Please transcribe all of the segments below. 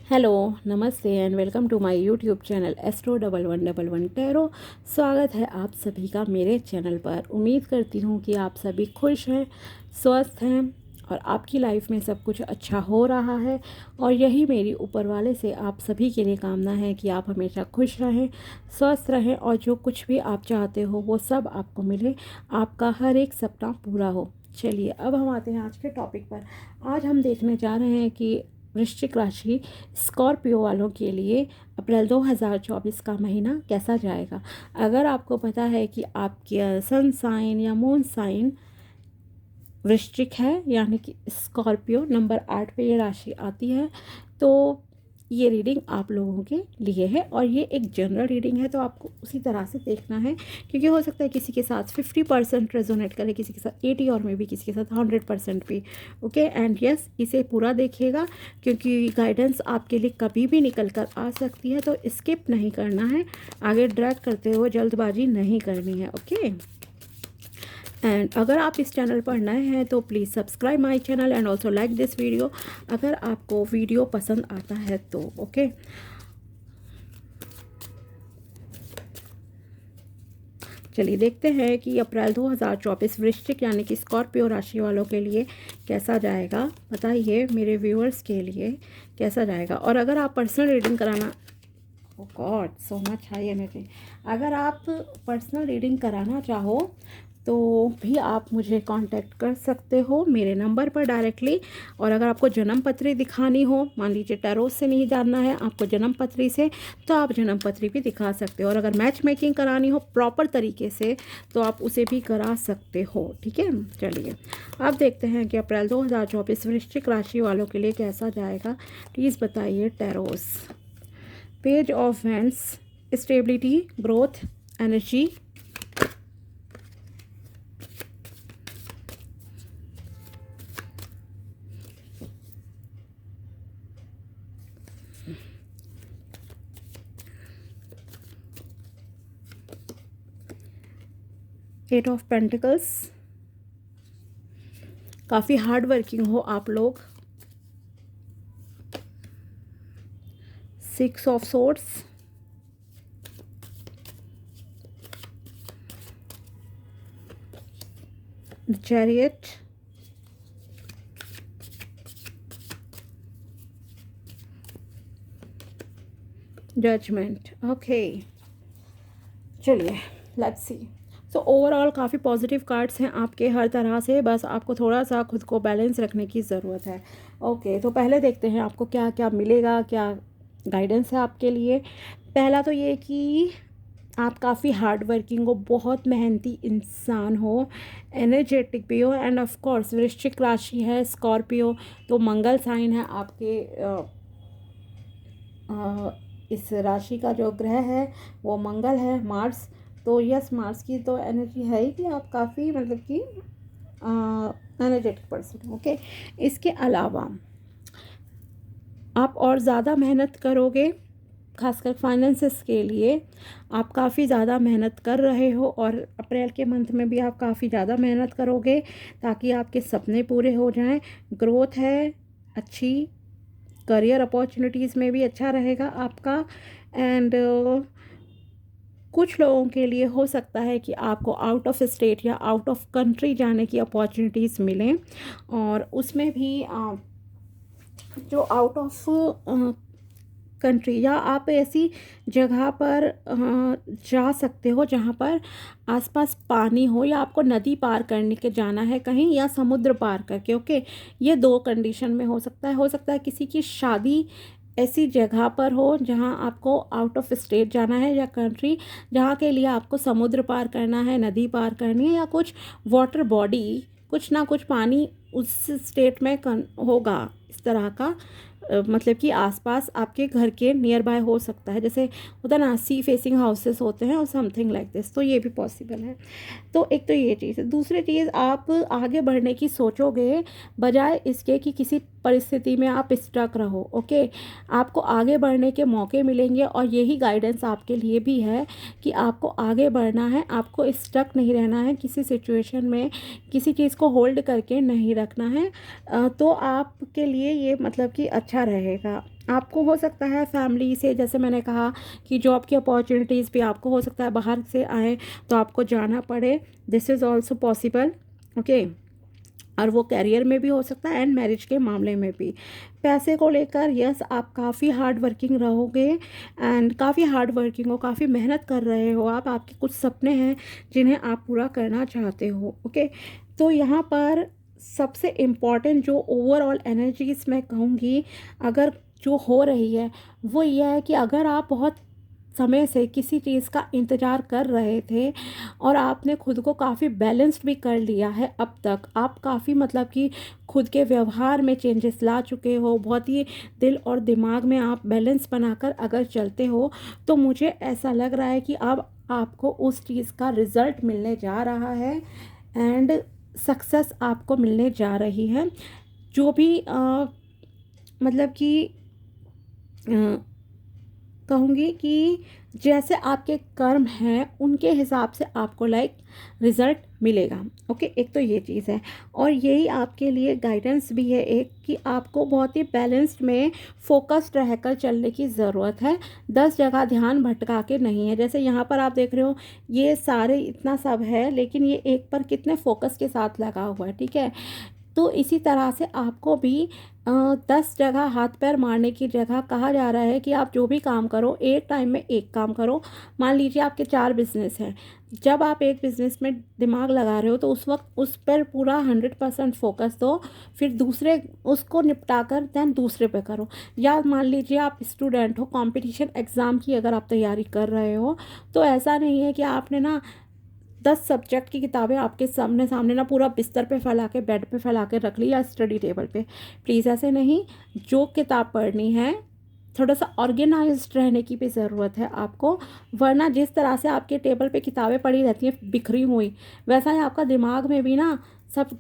Hello, नमस्ते and welcome to my YouTube channel एस्ट्रो1111 tarot. स्वागत है आप सभी का मेरे चैनल पर। उम्मीद करती हूँ कि आप सभी खुश हैं, स्वस्थ हैं और आपकी लाइफ में सब कुछ अच्छा हो रहा है। और यही मेरी ऊपर वाले से आप सभी के लिए कामना है कि आप हमेशा खुश रहें, स्वस्थ रहें और जो कुछ भी आप चाहते हो वो सब आपको मिले, आपका हर एक सपना पूरा हो। चलिए अब हम आते हैं आज के टॉपिक पर। आज हम देखने जा रहे हैं कि वृश्चिक राशि स्कॉर्पियो वालों के लिए अप्रैल 2024 का महीना कैसा जाएगा। अगर आपको पता है कि आपके सन साइन या मून साइन वृश्चिक है, यानी कि स्कॉर्पियो नंबर 8 पे ये राशि आती है, तो ये रीडिंग आप लोगों के लिए है। और ये एक जनरल रीडिंग है, तो आपको उसी तरह से देखना है, क्योंकि हो सकता है किसी के साथ 50% रेजोनेट करे, किसी के साथ 80 और में भी किसी के साथ 100% भी। ओके एंड यस, इसे पूरा देखिएगा क्योंकि गाइडेंस आपके लिए कभी भी निकल कर आ सकती है, तो स्किप नहीं करना है, आगे ड्रैग करते हुए जल्दबाजी नहीं करनी है। ओके एंड अगर आप इस चैनल पर नए हैं तो please subscribe my channel and also like this video अगर आपको वीडियो पसंद आता है तो। ओके चलिए देखते हैं कि अप्रैल 2024 वृश्चिक यानी कि स्कॉर्पियो राशि वालों के लिए कैसा जाएगा। बताइए मेरे व्यूअर्स के लिए कैसा जाएगा। और अगर आप पर्सनल रीडिंग कराना, oh god so much high energy, अगर आप पर्सनल रीडिंग कराना चाहो तो भी आप मुझे कांटेक्ट कर सकते हो मेरे नंबर पर डायरेक्टली। और अगर आपको जन्म पत्री दिखानी हो, मान लीजिए टैरो से नहीं जानना है आपको, जन्म पत्री से, तो आप जन्म पत्री भी दिखा सकते हो। और अगर मैच मेकिंग करानी हो प्रॉपर तरीके से तो आप उसे भी करा सकते हो। ठीक है, चलिए अब देखते हैं कि अप्रैल 2024 वृश्चिक राशि वालों के लिए कैसा जाएगा। प्लीज़ बताइए tarots. Page of wands, stability, growth, energy, eight of pentacles, काफ़ी हार्ड वर्किंग हो आप लोग, six of swords, chariot, judgement. Okay चलिए लेट्स सी। सो ओवरऑल काफ़ी पॉजिटिव कार्ड्स हैं आपके हर तरह से, बस आपको थोड़ा सा खुद को बैलेंस रखने की ज़रूरत है। ओके तो पहले देखते हैं आपको क्या क्या मिलेगा, क्या गाइडेंस है आपके लिए। पहला तो ये कि आप काफ़ी हार्ड वर्किंग हो, बहुत मेहनती इंसान हो, एनर्जेटिक भी हो एंड ऑफ कोर्स वृश्चिक राशि है स्कॉर्पियो, तो मंगल साइन है आपके इस राशि का जो ग्रह है वो मंगल है, मार्स। तो यस, मार्स की तो एनर्जी है ही कि आप काफ़ी मतलब कि एनर्जेटिक पर्सन। ओके इसके अलावा आप और ज़्यादा मेहनत करोगे, खासकर फाइनेंसेस के लिए आप काफ़ी ज़्यादा मेहनत कर रहे हो और अप्रैल के मंथ में भी आप काफ़ी ज़्यादा मेहनत करोगे ताकि आपके सपने पूरे हो जाएं। ग्रोथ है अच्छी, करियर अपॉर्चुनिटीज़ में भी अच्छा रहेगा आपका। एंड कुछ लोगों के लिए हो सकता है कि आपको आउट ऑफ स्टेट या आउट ऑफ कंट्री जाने की अपॉर्चुनिटीज़ मिलें, और उसमें भी जो आउट ऑफ कंट्री या आप ऐसी जगह पर जा सकते हो जहाँ पर आसपास पानी हो, या आपको नदी पार करने के जाना है कहीं, या समुद्र पार करके। ओके ये दो कंडीशन में हो सकता है। हो सकता है किसी की शादी ऐसी जगह पर हो जहाँ आपको आउट ऑफ स्टेट जाना है या कंट्री, जहाँ के लिए आपको समुद्र पार करना है, नदी पार करनी है, या कुछ वाटर बॉडी, कुछ ना कुछ पानी उस स्टेट में होगा। इस तरह का मतलब कि आसपास आपके घर के नियर बाय हो सकता है, जैसे होता ना सी फेसिंग हाउसेस होते हैं और समथिंग लाइक दिस, तो ये भी पॉसिबल है। तो एक तो ये चीज़ है। दूसरी चीज़, आप आगे बढ़ने की सोचोगे बजाय इसके कि किसी परिस्थिति में आप स्टक रहो। ओके आपको आगे बढ़ने के मौके मिलेंगे और यही गाइडेंस आपके लिए भी है कि आपको आगे बढ़ना है, आपको स्टक नहीं रहना है किसी सिचुएशन में, किसी चीज़ को होल्ड करके नहीं रखना है तो आपके लिए ये मतलब कि अच्छा रहेगा। आपको हो सकता है फैमिली से, जैसे मैंने कहा कि जॉब की अपॉर्चुनिटीज़ भी आपको हो सकता है बाहर से आए तो आपको जाना पड़े, this is also possible, okay. और वो करियर में भी हो सकता है एंड मैरिज के मामले में भी। पैसे को लेकर यस, आप काफ़ी हार्ड वर्किंग रहोगे एंड काफ़ी हार्ड वर्किंग हो, काफ़ी मेहनत कर रहे हो आप, आपके कुछ सपने हैं जिन्हें आप पूरा करना चाहते हो, ओके। तो यहाँ पर सबसे इम्पॉर्टेंट जो ओवरऑल एनर्जीज मैं कहूँगी अगर जो हो रही है वो ये है कि अगर आप बहुत समय से किसी चीज़ का इंतज़ार कर रहे थे और आपने खुद को काफ़ी बैलेंस्ड भी कर लिया है, अब तक आप काफ़ी मतलब कि खुद के व्यवहार में चेंजेस ला चुके हो, बहुत ही दिल और दिमाग में आप बैलेंस बनाकर अगर चलते हो तो मुझे ऐसा लग रहा है कि अब आपको उस चीज़ का रिज़ल्ट मिलने जा रहा है एंड सक्सेस आपको मिलने जा रही है। जो भी मतलब कि कहूँगी कि जैसे आपके कर्म हैं उनके हिसाब से आपको रिज़ल्ट मिलेगा, ओके। एक तो ये चीज़ है और यही आपके लिए गाइडेंस भी है एक कि आपको बहुत ही बैलेंस्ड में फोकस्ड रहकर चलने की ज़रूरत है, 10 जगह ध्यान भटका के नहीं है। जैसे यहाँ पर आप देख रहे हो ये सारे इतना सब है लेकिन ये एक पर कितने फोकस के साथ लगा हुआ है, ठीक है। तो इसी तरह से आपको भी 10 जगह हाथ पैर मारने की जगह कहा जा रहा है कि आप जो भी काम करो एक टाइम में एक काम करो। मान लीजिए आपके 4 बिजनेस हैं, जब आप एक बिज़नेस में दिमाग लगा रहे हो तो उस वक्त उस पर पूरा 100% फोकस दो, फिर दूसरे उसको निपटा कर दैन दूसरे पे करो। या मान लीजिए आप स्टूडेंट हो, कंपटीशन एग्ज़ाम की अगर आप तैयारी कर रहे हो तो ऐसा नहीं है कि आपने ना 10 सब्जेक्ट की किताबें आपके सामने सामने ना पूरा बिस्तर पे फैला के, बेड पे फैला के रख ली या स्टडी टेबल पे। प्लीज़ ऐसे नहीं, जो किताब पढ़नी है थोड़ा सा ऑर्गेनाइज्ड रहने की भी ज़रूरत है आपको, वरना जिस तरह से आपके टेबल पे किताबें पड़ी रहती हैं बिखरी हुई, वैसा ही आपका दिमाग में भी ना सब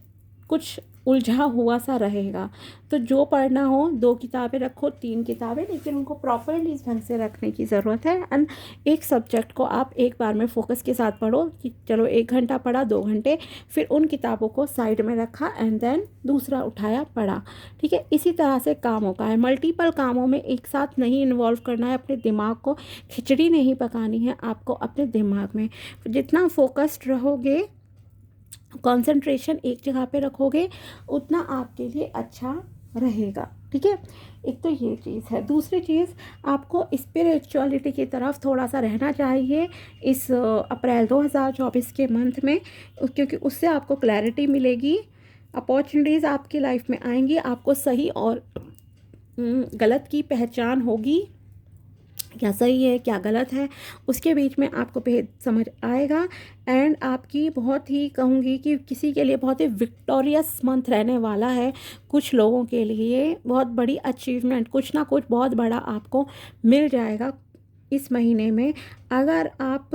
कुछ उलझा हुआ सा रहेगा। तो जो पढ़ना हो 2 किताबें रखो, 3 किताबें, लेकिन उनको प्रॉपरली इस ढंग से रखने की ज़रूरत है एंड एक सब्जेक्ट को आप एक बार में फोकस के साथ पढ़ो कि चलो 1 घंटा पढ़ा, 2 घंटे, फिर उन किताबों को साइड में रखा एंड देन दूसरा उठाया पढ़ा, ठीक है। इसी तरह से कामों का है, मल्टीपल कामों में एक साथ नहीं इन्वॉल्व करना है, अपने दिमाग को खिचड़ी नहीं पकानी है आपको अपने दिमाग में। जितना फोकस्ड रहोगे, कंसंट्रेशन एक जगह पे रखोगे, उतना आपके लिए अच्छा रहेगा, ठीक है। एक तो ये चीज़ है। दूसरी चीज़, आपको स्पिरिचुअलिटी की तरफ थोड़ा सा रहना चाहिए इस अप्रैल 2024 के मंथ में, क्योंकि उससे आपको क्लैरिटी मिलेगी, अपॉर्चुनिटीज़ आपकी लाइफ में आएंगी, आपको सही और गलत की पहचान होगी, क्या सही है क्या गलत है उसके बीच में आपको भेद समझ आएगा एंड आपकी बहुत ही कहूँगी कि किसी के लिए बहुत ही विक्टोरियस मंथ रहने वाला है। कुछ लोगों के लिए बहुत बड़ी अचीवमेंट, कुछ ना कुछ बहुत बड़ा आपको मिल जाएगा इस महीने में। अगर आप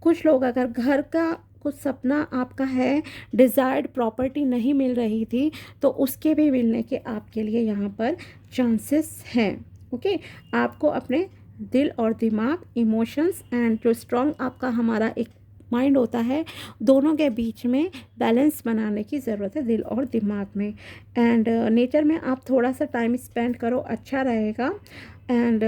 कुछ लोग अगर घर का कुछ सपना आपका है, डिज़ायर्ड प्रॉपर्टी नहीं मिल रही थी, तो उसके भी मिलने के आपके लिए यहाँ पर चांसेस हैं, ओके। आपको अपने दिल और दिमाग, इमोशंस एंड जो स्ट्रॉन्ग आपका हमारा एक माइंड होता है, दोनों के बीच में बैलेंस बनाने की ज़रूरत है, दिल और दिमाग में। एंड नेचर में आप थोड़ा सा टाइम स्पेंड करो, अच्छा रहेगा। एंड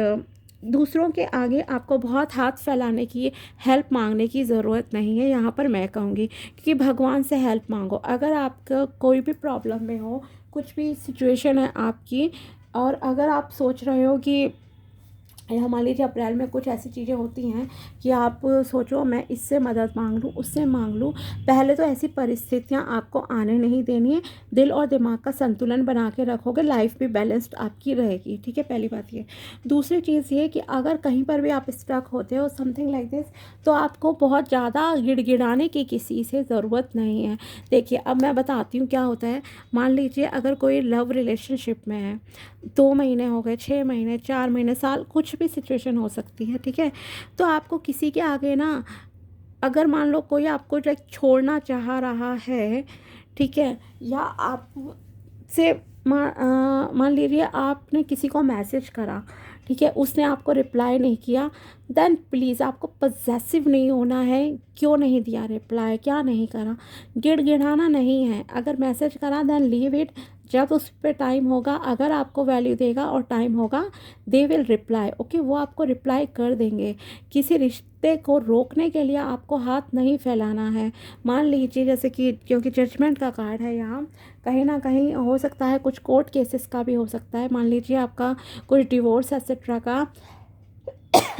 दूसरों के आगे आपको बहुत हाथ फैलाने की, हेल्प मांगने की ज़रूरत नहीं है यहाँ पर, मैं कहूँगी कि भगवान से हेल्प मांगो। अगर आपका कोई भी प्रॉब्लम में हो, कुछ भी सिचुएशन है आपकी, और अगर आप सोच रहे हो कि या मान लीजिए अप्रैल में कुछ ऐसी चीज़ें होती हैं कि आप सोचो मैं इससे मदद मांग लूँ, उससे मांग लूँ, पहले तो ऐसी परिस्थितियाँ आपको आने नहीं देनी है। दिल और दिमाग का संतुलन बना के रखोगे, लाइफ भी बैलेंस्ड आपकी रहेगी, ठीक है। पहली बात ये। दूसरी चीज़ ये कि अगर कहीं पर भी आप स्टक होते हो समथिंग लाइक दिस, तो आपको बहुत ज़्यादा गिड़गिड़ाने की किसी से ज़रूरत नहीं है। देखिए अब मैं बताती हूँ क्या होता है। मान लीजिए अगर कोई लव रिलेशनशिप में है, 2 महीने हो गए, 6 महीने, 4 महीने, साल, कुछ भी सिचुएशन हो सकती है, ठीक है। तो आपको किसी के आगे ना, अगर मान लो कोई आपको छोड़ना चाह रहा है, ठीक है, या आप से मान लीजिए आपने किसी को मैसेज करा, ठीक है, उसने आपको रिप्लाई नहीं किया, देन प्लीज़ आपको पजेसिव नहीं होना है। क्यों नहीं दिया रिप्लाई, क्या नहीं करा, गिड़गिड़ाना नहीं है। अगर मैसेज करा देन लीव इट। जब उस पर टाइम होगा, अगर आपको वैल्यू देगा और टाइम होगा, दे विल रिप्लाई। ओके, वो आपको रिप्लाई कर देंगे। किसी रिश्ते को रोकने के लिए आपको हाथ नहीं फैलाना है। मान लीजिए जैसे कि, क्योंकि जजमेंट का कार्ड है यहाँ, कहीं ना कहीं हो सकता है कुछ कोर्ट केसेस का भी हो सकता है। मान लीजिए आपका कुछ डिवोर्स एक्सेट्रा का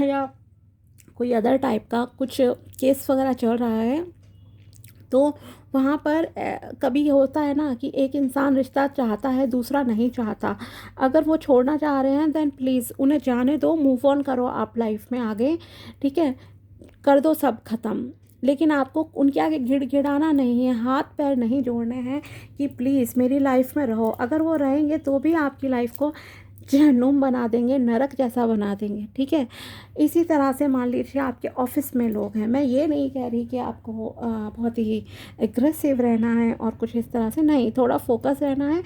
या कोई अदर टाइप का कुछ केस वगैरह चल रहा है, तो वहाँ पर कभी होता है ना कि एक इंसान रिश्ता चाहता है, दूसरा नहीं चाहता। अगर वो छोड़ना चाह रहे हैं देन प्लीज़ उन्हें जाने दो, मूव ऑन करो आप लाइफ में आगे, ठीक है, कर दो सब ख़त्म। लेकिन आपको उनके आगे गिड़गिड़ाना नहीं है, हाथ पैर नहीं जोड़ने हैं कि प्लीज़ मेरी लाइफ में रहो। अगर वो रहेंगे तो भी आपकी लाइफ को जहन्नुम बना देंगे, नरक जैसा बना देंगे, ठीक है। इसी तरह से मान लीजिए आपके ऑफिस में लोग हैं, मैं ये नहीं कह रही कि आपको बहुत ही एग्रेसिव रहना है और कुछ इस तरह से नहीं, थोड़ा फोकस रहना है,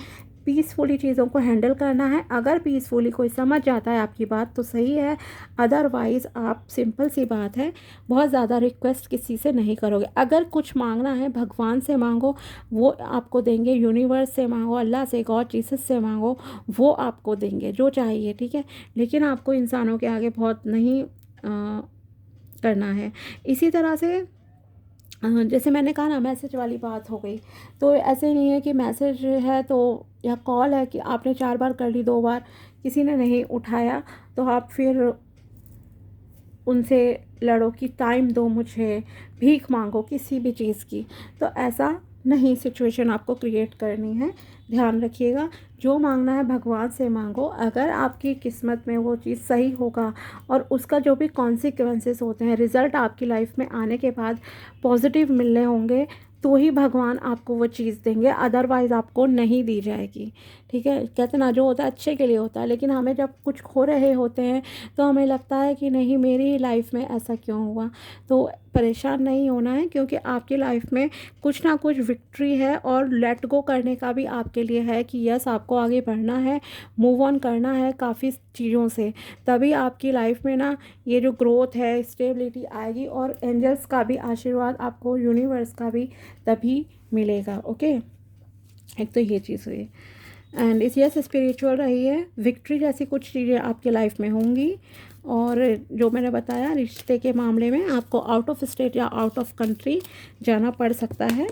पीसफुली चीज़ों को हैंडल करना है। अगर पीसफुली कोई समझ जाता है आपकी बात तो सही है, अदरवाइज़ आप, सिंपल सी बात है, बहुत ज़्यादा रिक्वेस्ट किसी से नहीं करोगे। अगर कुछ मांगना है भगवान से मांगो, वो आपको देंगे। यूनिवर्स से मांगो, अल्लाह से, गॉड जीसस से मांगो, वो आपको देंगे जो चाहिए, ठीक है। लेकिन आपको इंसानों के आगे बहुत नहीं करना है। इसी तरह से जैसे मैंने कहा ना, मैसेज वाली बात हो गई, तो ऐसे नहीं है कि मैसेज है तो, या कॉल है कि आपने 4 बार कर ली, 2 बार किसी ने नहीं उठाया, तो आप फिर उनसे लड़ो कि टाइम दो मुझे, भीख मांगो किसी भी चीज़ की। तो ऐसा नहीं सिचुएशन आपको क्रिएट करनी है। ध्यान रखिएगा, जो मांगना है भगवान से मांगो। अगर आपकी किस्मत में वो चीज़ सही होगा और उसका जो भी कॉन्सिक्वेंसेस होते हैं, रिज़ल्ट आपकी लाइफ में आने के बाद पॉजिटिव मिलने होंगे, तो ही भगवान आपको वो चीज़ देंगे, अदरवाइज़ आपको नहीं दी जाएगी, ठीक है। कहते ना, जो होता है अच्छे के लिए होता है, लेकिन हमें जब कुछ खो रहे होते हैं तो हमें लगता है कि नहीं, मेरी लाइफ में ऐसा क्यों हुआ। तो परेशान नहीं होना है, क्योंकि आपकी लाइफ में कुछ ना कुछ विक्ट्री है, और लेट गो करने का भी आपके लिए है कि यस, आपको आगे बढ़ना है, मूव ऑन करना है काफ़ी चीज़ों से। तभी आपकी लाइफ में ना ये जो ग्रोथ है, स्टेबिलिटी आएगी, और एंजल्स का भी आशीर्वाद आपको, यूनिवर्स का भी तभी मिलेगा। ओके, एक तो ये चीज़ हुई। एंड इस यस, स्पिरिचुअल रही है, विक्ट्री जैसी कुछ चीज़ें आपके लाइफ में होंगी। और जो मैंने बताया, रिश्ते के मामले में आपको आउट ऑफ स्टेट या आउट ऑफ कंट्री जाना पड़ सकता है।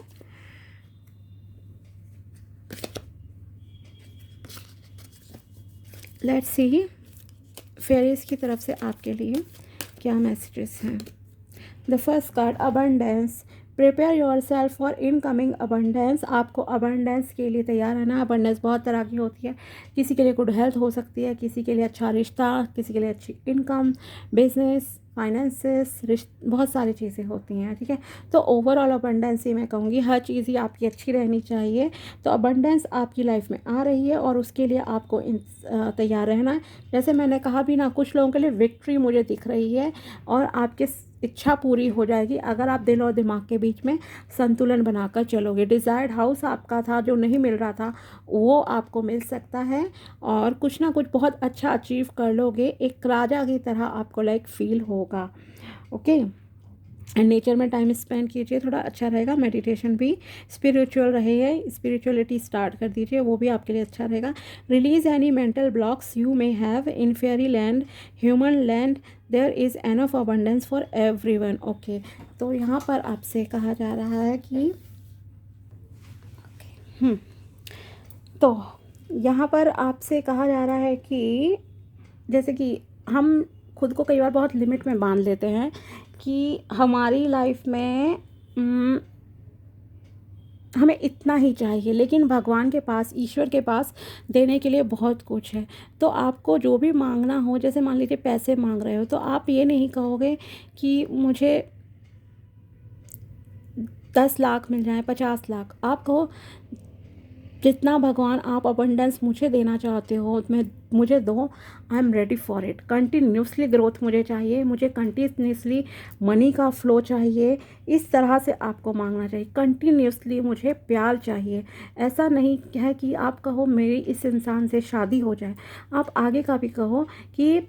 लेट्स सी फेरीज की तरफ से आपके लिए क्या मैसेजेस हैं। The first card, abundance. Prepare your self for incoming abundance. आपको अबंडेंस के लिए तैयार रहना है। अबंडेंस बहुत तरह की होती है, किसी के लिए गुड हेल्थ हो सकती है, किसी के लिए अच्छा रिश्ता, किसी के लिए अच्छी इनकम, बिजनेस, फाइनेंसेस, बहुत सारी चीज़ें होती हैं, ठीक है। तो ओवरऑल अबंडेंस ही मैं कहूँगी, हर चीज़ ही आपकी अच्छी रहनी चाहिए। तो अबंडेंस आपकी लाइफ में आ रही है और उसके लिए आपको तैयार रहना है। जैसे मैंने कहा भी ना, कुछ लोगों के लिए विक्ट्री मुझे दिख रही है और आपके इच्छा पूरी हो जाएगी, अगर आप दिल और दिमाग के बीच में संतुलन बनाकर चलोगे। डिज़ायर्ड हाउस आपका था जो नहीं मिल रहा था, वो आपको मिल सकता है, और कुछ ना कुछ बहुत अच्छा अचीव कर लोगे, एक राजा की तरह आपको लाइक फील होगा। ओके, एंड नेचर में टाइम स्पेंड कीजिए, थोड़ा अच्छा रहेगा। मेडिटेशन भी, स्पिरिचुअल रहे है, स्पिरिचुअलिटी स्टार्ट कर दीजिए, वो भी आपके लिए अच्छा रहेगा। Release any mental blocks you may have in fairy land, human land, there is enough abundance for everyone. Okay, तो यहाँ पर आपसे कहा जा रहा है कि तो यहाँ पर आपसे कहा जा रहा है कि जैसे कि हम खुद को कई बार बहुत लिमिट में बांध लेते हैं कि हमारी लाइफ में हमें इतना ही चाहिए, लेकिन भगवान के पास, ईश्वर के पास देने के लिए बहुत कुछ है। तो आपको जो भी मांगना हो, जैसे मान लीजिए पैसे मांग रहे हो, तो आप ये नहीं कहोगे कि मुझे 10 लाख मिल जाए, 50 लाख। आप कहो जितना भगवान आप अबंडेंस मुझे देना चाहते हो मैं मुझे दो, I am ready for it. Continuously growth मुझे चाहिए, मुझे कंटिन्यूसली मनी का फ्लो चाहिए। इस तरह से आपको मांगना चाहिए। कंटिन्यूसली मुझे प्यार चाहिए। ऐसा नहीं है कि आप कहो मेरी इस इंसान से शादी हो जाए, आप आगे का भी कहो कि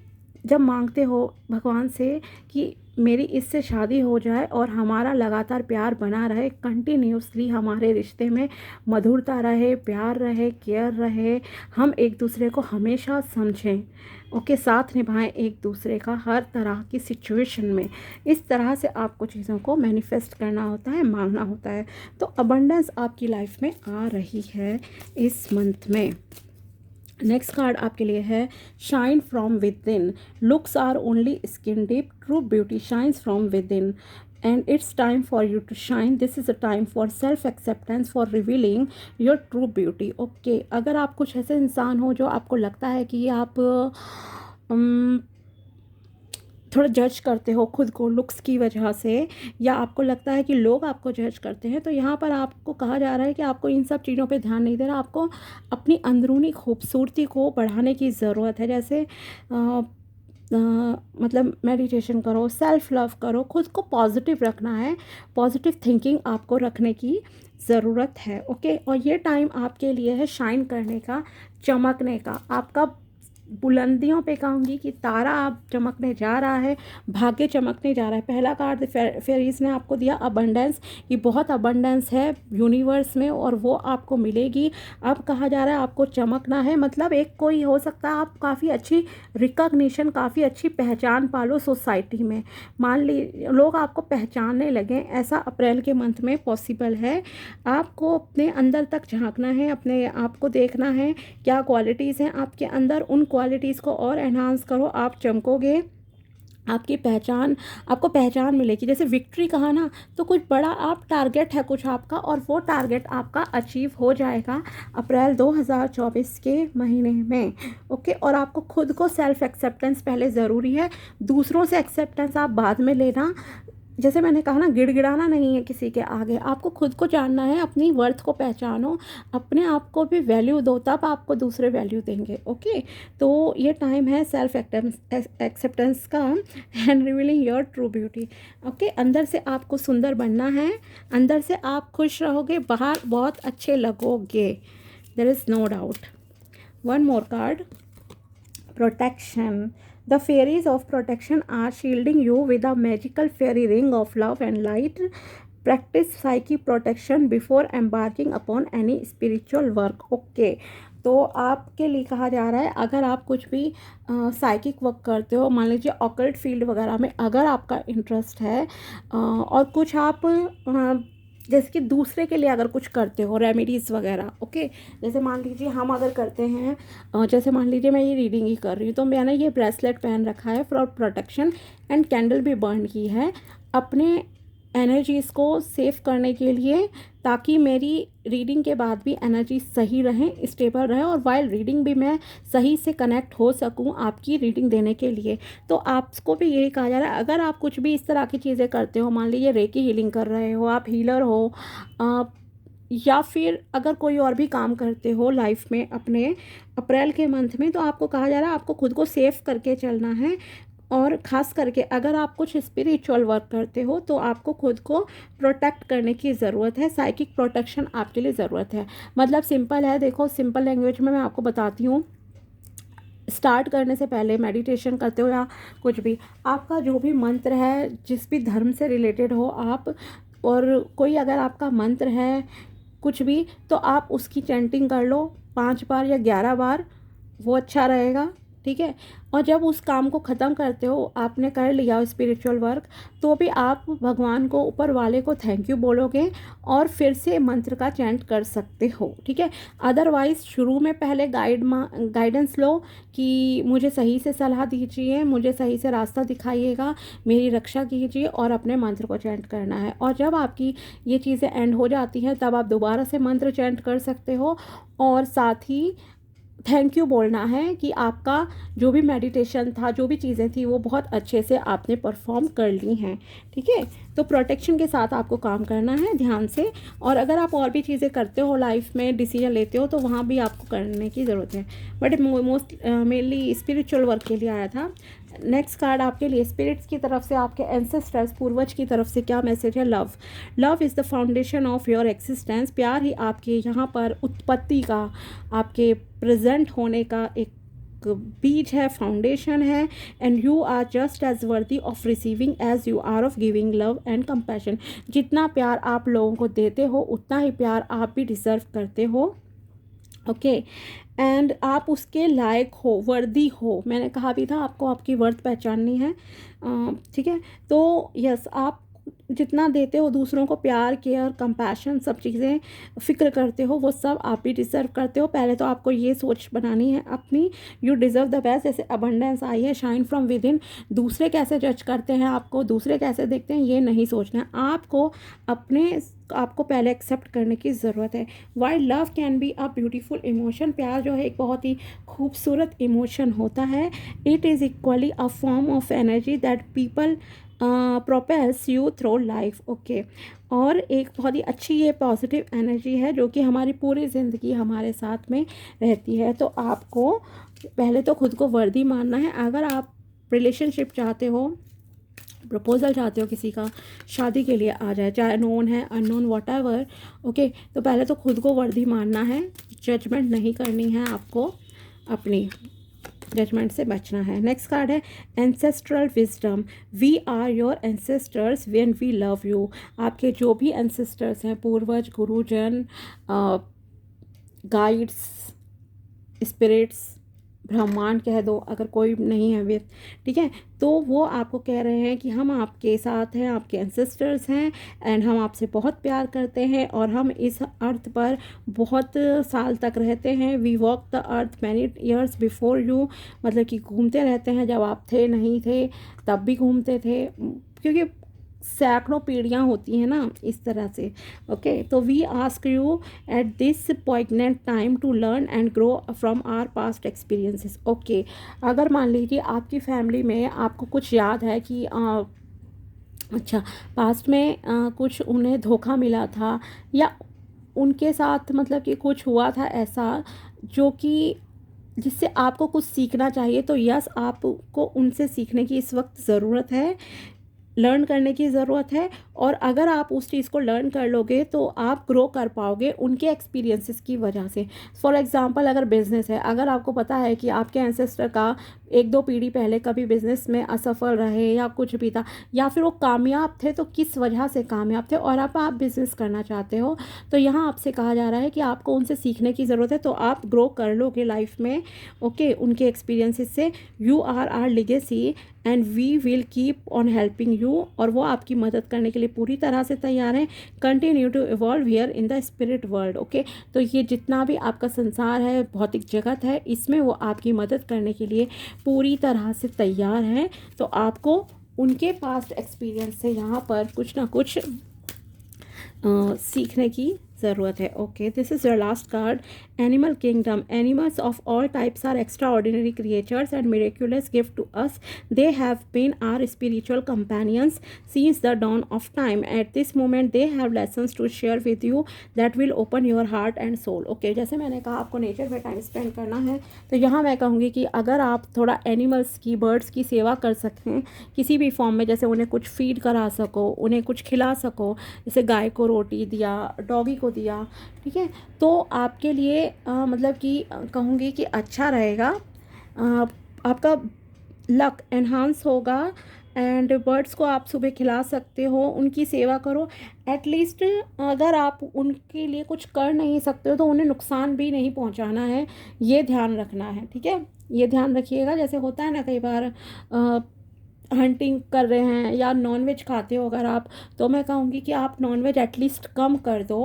जब मांगते हो भगवान से कि मेरी इससे शादी हो जाए और हमारा लगातार प्यार बना रहे, कंटिन्यूसली हमारे रिश्ते में मधुरता रहे, प्यार रहे, केयर रहे, हम एक दूसरे को हमेशा समझें, ओके, साथ निभाएं एक दूसरे का हर तरह की सिचुएशन में। इस तरह से आपको चीज़ों को मैनिफेस्ट करना होता है, मांगना होता है। तो अबंडेंस आपकी लाइफ में आ रही है इस मंथ में। नेक्स्ट कार्ड आपके लिए है shine from within. Looks are only skin deep, true beauty shines from within and it's time for you to shine. This is a time for self acceptance, for revealing your true beauty. Okay, अगर आप कुछ ऐसे इंसान हो जो आपको लगता है कि आप थोड़ा जज करते हो खुद को लुक्स की वजह से, या आपको लगता है कि लोग आपको जज करते हैं, तो यहाँ पर आपको कहा जा रहा है कि आपको इन सब चीज़ों पे ध्यान नहीं देना। आपको अपनी अंदरूनी खूबसूरती को बढ़ाने की ज़रूरत है। जैसे मतलब मेडिटेशन करो, सेल्फ लव करो, खुद को पॉजिटिव रखना है, पॉजिटिव थिंकिंग आपको रखने की ज़रूरत है। ओके, और ये टाइम आपके लिए है शाइन करने का, चमकने का। आपका बुलंदियों पे कहूँगी कि तारा आप चमकने जा रहा है, भाग्य चमकने जा रहा है। पहला कार्ड फेरीज ने आपको दिया अबंडेंस, कि बहुत अबंडेंस है यूनिवर्स में और वो आपको मिलेगी। अब कहा जा रहा है आपको चमकना है, मतलब एक कोई हो सकता है आप काफ़ी अच्छी रिकॉग्निशन, काफ़ी अच्छी पहचान पालो सोसाइटी में। मान ली लोग आपको पहचानने लगे, ऐसा अप्रैल के मंथ में पॉसिबल है। आपको अपने अंदर तक झांकना है, अपने आप को देखना है क्या क्वालिटीज़ हैं आपके अंदर, उन क्वालिटीज़ को और एनहांस करो, आप चमकोगे, आपकी पहचान, आपको पहचान मिलेगी। जैसे विक्ट्री कहा ना, तो कुछ बड़ा आप टारगेट है कुछ आपका, और वो टारगेट आपका अचीव हो जाएगा अप्रैल 2024 के महीने में। ओके, और आपको खुद को सेल्फ एक्सेप्टेंस पहले ज़रूरी है, दूसरों से एक्सेप्टेंस आप बाद में लेना। जैसे मैंने कहा ना, गिड़गिड़ाना नहीं है किसी के आगे, आपको खुद को जानना है, अपनी वर्थ को पहचानो, अपने आप को भी वैल्यू दो, तब आपको दूसरे वैल्यू देंगे। ओके, तो ये टाइम है सेल्फ एक्सेप्टेंस का and revealing your true beauty. Okay, अंदर से आपको सुंदर बनना है, अंदर से आप खुश रहोगे, बाहर बहुत अच्छे लगोगे, there is no doubt. One more card, protection. The fairies of protection are shielding you with a magical fairy ring of love and light. Practice psychic protection before embarking upon any spiritual work. Okay, तो आपके लिए कहा जा रहा है अगर आप कुछ भी साइकिक वर्क करते हो, मान लीजिए ऑकल्ट फील्ड वगैरह में अगर आपका इंटरेस्ट है, और कुछ आप जैसे कि दूसरे के लिए अगर कुछ करते हो, रेमेडीज़ वगैरह। ओके, जैसे मान लीजिए हम अगर करते हैं, जैसे मान लीजिए मैं ये रीडिंग ही कर रही हूँ, तो मैंने ये ब्रेसलेट पहन रखा है फॉर प्रोटेक्शन एंड कैंडल भी बर्न की है अपने एनर्जीज़ को सेव करने के लिए, ताकि मेरी रीडिंग के बाद भी एनर्जी सही रहे, स्टेबल रहे, और वाइल रीडिंग भी मैं सही से कनेक्ट हो सकूं आपकी रीडिंग देने के लिए। तो आपको भी यही कहा जा रहा है, अगर आप कुछ भी इस तरह की चीज़ें करते हो, मान लीजिए रेकी हीलिंग कर रहे हो, आप हीलर हो, या फिर अगर कोई और भी काम करते हो लाइफ में अपने अप्रैल के मंथ में, तो आपको कहा जा रहा है आपको खुद को सेफ करके चलना है। और ख़ास करके अगर आप कुछ स्पिरिचुअल वर्क करते हो, तो आपको खुद को प्रोटेक्ट करने की ज़रूरत है, साइकिक प्रोटेक्शन आपके लिए ज़रूरत है। मतलब सिंपल है, देखो सिंपल लैंग्वेज में मैं आपको बताती हूँ। स्टार्ट करने से पहले मेडिटेशन करते हो या कुछ भी, आपका जो भी मंत्र है, जिस भी धर्म से रिलेटेड हो आप, और कोई अगर आपका मंत्र है कुछ भी, तो आप उसकी चैंटिंग कर लो 5 बार या 11 बार, वो अच्छा रहेगा। ठीक है, और जब उस काम को ख़त्म करते हो, आपने कर लिया स्पिरिचुअल वर्क, तो भी आप भगवान को, ऊपर वाले को थैंक यू बोलोगे और फिर से मंत्र का चैंट कर सकते हो। ठीक है, अदरवाइज़ शुरू में पहले गाइडेंस लो कि मुझे सही से सलाह दीजिए, मुझे सही से रास्ता दिखाइएगा, मेरी रक्षा कीजिए, और अपने मंत्र को चैंट करना है। और जब आपकी ये चीज़ें एंड हो जाती हैं, तब आप दोबारा से मंत्र चैंट कर सकते हो, और साथ ही थैंक यू बोलना है कि आपका जो भी मेडिटेशन था, जो भी चीज़ें थी, वो बहुत अच्छे से आपने परफॉर्म कर ली हैं। ठीक है, तो प्रोटेक्शन के साथ आपको काम करना है ध्यान से। और अगर आप और भी चीज़ें करते हो लाइफ में, डिसीजन लेते हो, तो वहाँ भी आपको करने की ज़रूरत है, but most mainly spiritual work के लिए आया था। नेक्स्ट कार्ड आपके लिए स्पिरिट्स की तरफ से, आपके एंसेस्टर्स पूर्वज की तरफ से क्या मैसेज है। Love, love is the foundation of your existence. प्यार ही आपके यहाँ पर उत्पत्ति का, आपके प्रेजेंट होने का एक बीज है, फाउंडेशन है। And you are just as worthy of receiving as you are of giving love and compassion. जितना प्यार आप लोगों को देते हो, उतना ही प्यार आप भी डिज़र्व करते हो। ओके, एंड आप उसके लायक हो, वर्दी हो। मैंने कहा भी था आपको आपकी वर्थ पहचाननी है। ठीक है, तो यस, आप जितना देते हो दूसरों को, प्यार, केयर, कंपैशन, सब चीज़ें फ़िक्र करते हो, वो सब आप भी डिज़र्व करते हो। पहले तो आपको ये सोच बनानी है अपनी, यू डिज़र्व द बेस्ट। जैसे अबंडेंस आई है, शाइन फ्रॉम विद इन। दूसरे कैसे जज करते हैं आपको, दूसरे कैसे देखते हैं, ये नहीं सोचना है आपको। आपको पहले एक्सेप्ट करने की ज़रूरत है। While love can be a beautiful emotion, प्यार जो है एक बहुत ही खूबसूरत इमोशन होता है। It is equally a form of energy that people propels you through life. Okay, और एक बहुत ही अच्छी ये पॉजिटिव एनर्जी है जो कि हमारी पूरी ज़िंदगी हमारे साथ में रहती है। तो आपको पहले तो खुद को वर्दी मानना है। अगर आप रिलेशनशिप चाहते हो, प्रपोजल चाहते हो किसी का, शादी के लिए आ जाए, चाहे नोन है, अननोन, वॉट एवर, ओके, तो पहले तो खुद को वर्दी मानना है। जजमेंट नहीं करनी है आपको, अपनी जजमेंट से बचना है। नेक्स्ट कार्ड है ancestral wisdom. We are your ancestors when we love you. आपके जो भी एंसेस्टर्स हैं, पूर्वज, गुरुजन, गाइड्स, स्पिरिट्स, ब्रह्मांड कह दो अगर कोई नहीं है विद, ठीक है, तो वो आपको कह रहे हैं कि हम आपके साथ हैं, आपके एंसेस्टर्स हैं, एंड हम आपसे बहुत प्यार करते हैं और हम इस अर्थ पर बहुत साल तक रहते हैं। We walk the earth many years before you, मतलब कि घूमते रहते हैं, जब आप थे नहीं थे तब भी घूमते थे, क्योंकि सैकड़ों पीढ़ियाँ होती हैं ना, इस तरह से। ओके, तो we ask you at this poignant time to learn and grow from our past experiences. Okay, अगर मान लीजिए आपकी फैमिली में आपको कुछ याद है कि अच्छा, पास्ट में कुछ उन्हें धोखा मिला था, या उनके साथ मतलब कि कुछ हुआ था ऐसा जो कि जिससे आपको कुछ सीखना चाहिए, तो यस, आपको उनसे सीखने की इस वक्त ज़रूरत है, लर्न करने की ज़रूरत है। और अगर आप उस चीज़ को लर्न कर लोगे तो आप ग्रो कर पाओगे उनके एक्सपीरियंसेस की वजह से। फॉर एग्ज़ाम्पल, अगर बिज़नेस है, अगर आपको पता है कि आपके एंसेस्टर का 1-2 पीढ़ी पहले कभी बिज़नेस में असफल रहे या कुछ भी था, या फिर वो कामयाब थे, तो किस वजह से कामयाब थे, और आप बिज़नेस करना चाहते हो, तो यहाँ आपसे कहा जा रहा है कि आपको उनसे सीखने की ज़रूरत है, तो आप ग्रो कर लोगे लाइफ में। ओके, उनके एक्सपीरियंसेस से। You are our legacy and we will keep on helping you, और वो आपकी मदद करने के लिए पूरी तरह से तैयार हैं। Continue to evolve here in the spirit world. Okay, तो ये जितना भी आपका संसार है, भौतिक जगत है, इसमें वो आपकी मदद करने के लिए पूरी तरह से तैयार हैं। तो आपको उनके पास्ट एक्सपीरियंस से यहाँ पर कुछ ना कुछ सीखने की ज़रूरत है। Okay, this is your last card, animal kingdom. Animals of all types are extraordinary creatures and miraculous gift to us. They have been our spiritual companions since the dawn of time. At this moment they have lessons to share with you that will open your heart and soul. Okay, जैसे मैंने कहा आपको nature में time spend करना है, तो यहाँ मैं कहूँगी कि अगर आप थोड़ा एनिमल्स की, बर्ड्स की सेवा कर सकें किसी भी फॉर्म में, जैसे उन्हें कुछ फीड करा सको, उन्हें कुछ खिला सको, जैसे गाय को रोटी दिया, डॉगी को दिया, ठीक है, तो आपके लिए मतलब कि कहूँगी कि अच्छा रहेगा, आपका लक एनहांस होगा। एंड बर्ड्स को आप सुबह खिला सकते हो, उनकी सेवा करो। एटलीस्ट अगर आप उनके लिए कुछ कर नहीं सकते हो तो उन्हें नुकसान भी नहीं पहुंचाना है, ये ध्यान रखना है, ठीक है, ये ध्यान रखिएगा। जैसे होता है ना, कई बार हंटिंग कर रहे हैं या नॉनवेज खाते हो अगर आप, तो मैं कहूँगी कि आप नॉनवेज एटलीस्ट कम कर दो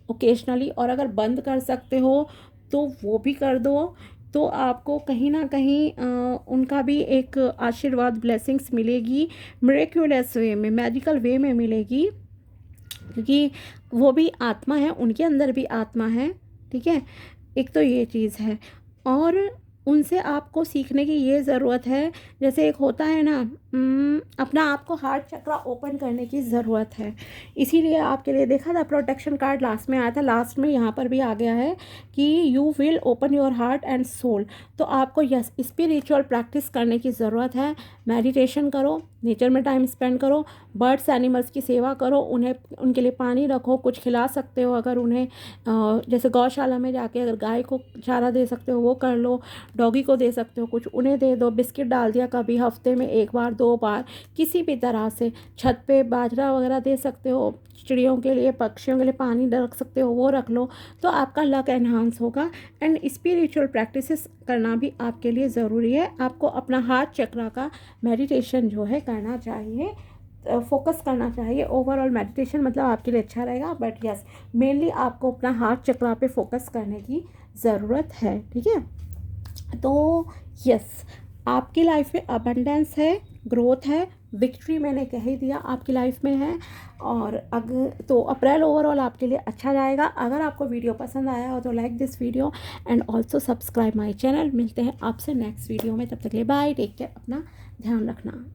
ओकेजनली, और अगर बंद कर सकते हो तो वो भी कर दो। तो आपको कहीं ना कहीं उनका भी एक आशीर्वाद, ब्लेसिंग्स मिलेगी, मिरेक्युलस वे में, मैजिकल वे में मिलेगी, क्योंकि वो भी आत्मा है, उनके अंदर भी आत्मा है, ठीक है। एक तो ये चीज़ है। और उनसे आपको सीखने की ये ज़रूरत है, जैसे एक होता है ना, अपना आपको हार्ट चक्रा ओपन करने की ज़रूरत है। इसीलिए आपके लिए देखा था प्रोटेक्शन कार्ड लास्ट में आया था, लास्ट में यहाँ पर भी आ गया है कि you will open your heart and soul. तो आपको यस स्पिरिचुअल प्रैक्टिस करने की ज़रूरत है। मेडिटेशन करो, नेचर में टाइम स्पेंड करो, बर्ड्स एनिमल्स की सेवा करो, उन्हें उनके लिए पानी रखो, कुछ खिला सकते हो अगर उन्हें, जैसे गौशाला में जाके अगर गाय को चारा दे सकते हो वो कर लो, डॉगी को दे सकते हो, कुछ उन्हें दे दो, बिस्किट डाल दिया कभी हफ्ते में 1 बार 2 बार, किसी भी तरह से। छत पे बाजरा वगैरह दे सकते हो, चिड़ियों के लिए पक्षियों के लिए पानी रख सकते हो वो रख लो, तो आपका लक एनहांस होगा। एंड स्पिरिचुअल प्रैक्टिसेस करना भी आपके लिए ज़रूरी है। आपको अपना हार्ट चक्रा का मेडिटेशन जो है करना चाहिए, फोकस करना चाहिए। ओवरऑल मेडिटेशन मतलब आपके लिए अच्छा रहेगा, बट यस मेनली आपको अपना हार्ट चक्रा पे फोकस करने की ज़रूरत है, ठीक है। तो यस आपकी लाइफ में अबंडेंस है, ग्रोथ है, विक्ट्री मैंने कह ही दिया आपकी लाइफ में है। और अगर तो अप्रैल ओवरऑल आपके लिए अच्छा जाएगा। अगर आपको वीडियो पसंद आया हो तो like this video and also subscribe my channel. मिलते हैं आपसे नेक्स्ट वीडियो में, तब तक के लिए बाय, टेक केयर, अपना ध्यान रखना।